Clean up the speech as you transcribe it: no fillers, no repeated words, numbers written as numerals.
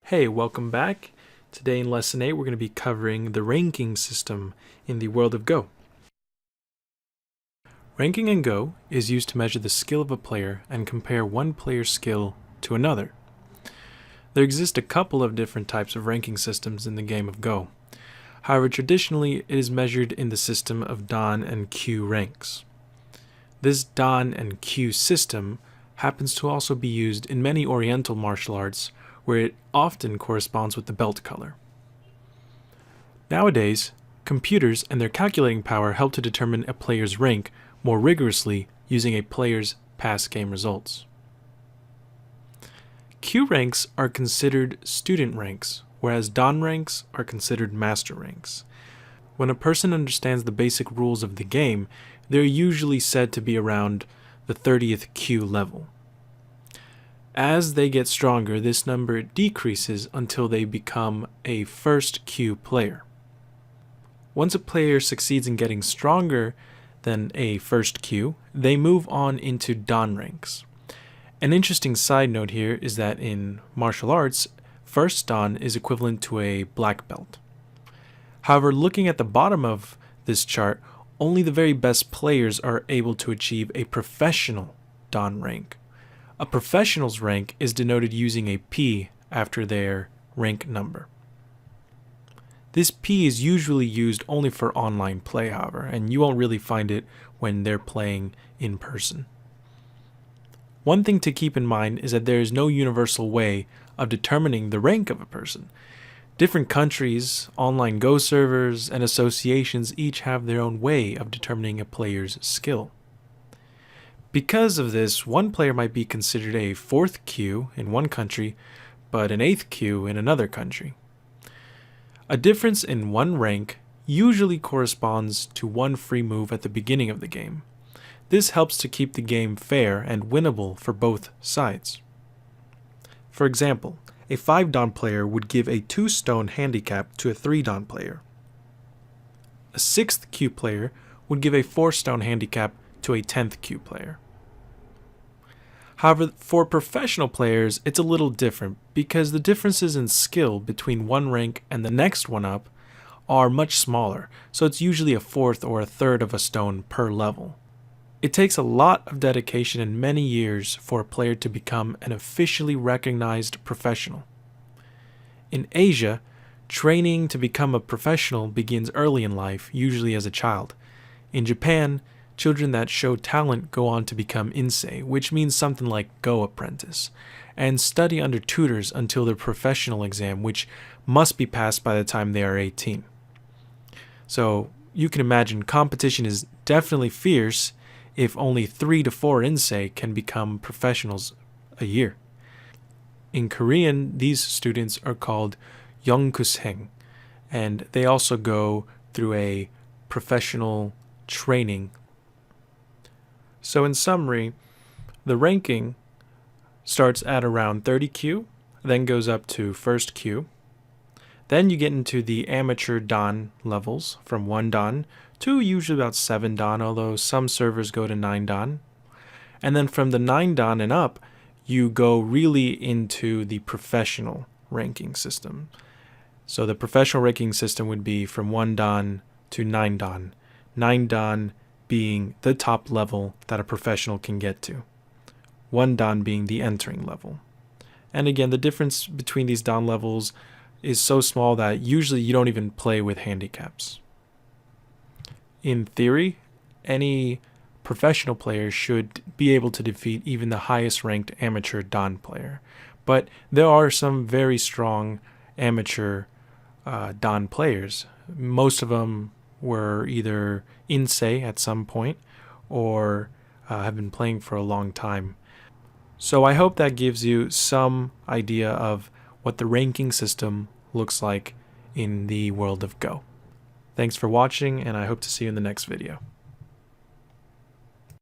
Hey, welcome back. Today in Lesson 8, we're going to be covering the ranking system in the world of Go. Ranking in Go is used to measure the skill of a player and compare one player's skill to another. There exist a couple of different types of ranking systems in the game of Go. However, traditionally, it is measured in the system of Dan and Q ranks. This Dan and Q system happens to also be used in many Oriental martial arts, where it often corresponds with the belt color. Nowadays, computers and their calculating power help to determine a player's rank more rigorously using a player's past game results. Q ranks are considered student ranks, whereas Dan ranks are considered master ranks. When a person understands the basic rules of the game, they're usually said to be around the 30th Q level. As they get stronger, this number decreases until they become a first Q player. Once a player succeeds in getting stronger than a first Q, they move on into Dan ranks. An interesting side note here is that in martial arts, first Dan is equivalent to a black belt. However, looking at the bottom of this chart, only the very best players are able to achieve a professional Dan rank. A professional's rank is denoted using a P after their rank number. This P is usually used only for online play, however, and you won't really find it when they're playing in person. One thing to keep in mind is that there is no universal way of determining the rank of a person. Different countries, online Go servers, and associations each have their own way of determining a player's skill. Because of this, one player might be considered a 4th Q in one country, but an 8th Q in another country. A difference in one rank usually corresponds to one free move at the beginning of the game. This helps to keep the game fair and winnable for both sides. For example, a 5 Dan player would give a 2 stone handicap to a 3 Dan player. A 6th Q player would give a 4 stone handicap to a 10th Q player. However, for professional players, it's a little different because the differences in skill between one rank and the next one up are much smaller, so it's usually a 4th or a 3rd of a stone per level. It takes a lot of dedication and many years for a player to become an officially recognized professional. In Asia, training to become a professional begins early in life, usually as a child. In Japan, children that show talent go on to become insei, which means something like Go apprentice, and study under tutors until their professional exam, which must be passed by the time they are 18. So you can imagine competition is definitely fierce if only 3 to 4 insei can become professionals a year. In Korean, these students are called Yongkusheng, and they also go through a professional training. So in summary, the ranking starts at around 30 Q, then goes up to first Q. Then you get into the amateur Dan levels from 1 Dan to usually about 7 Dan, although some servers go to 9 Dan. And then from the 9 Dan and up, you go really into the professional ranking system. So the professional ranking system would be from 1 Dan to 9 Dan. 9 Dan being the top level that a professional can get to. 1 Dan being the entering level. And again, the difference between these Dan levels is so small that usually you don't even play with handicaps. In theory, any professional player should be able to defeat even the highest ranked amateur Dan player. But there are some very strong amateur Dan players. Most of them were either insei at some point or have been playing for a long time. So I hope that gives you some idea of what the ranking system looks like in the world of Go. Thanks for watching, and I hope to see you in the next video.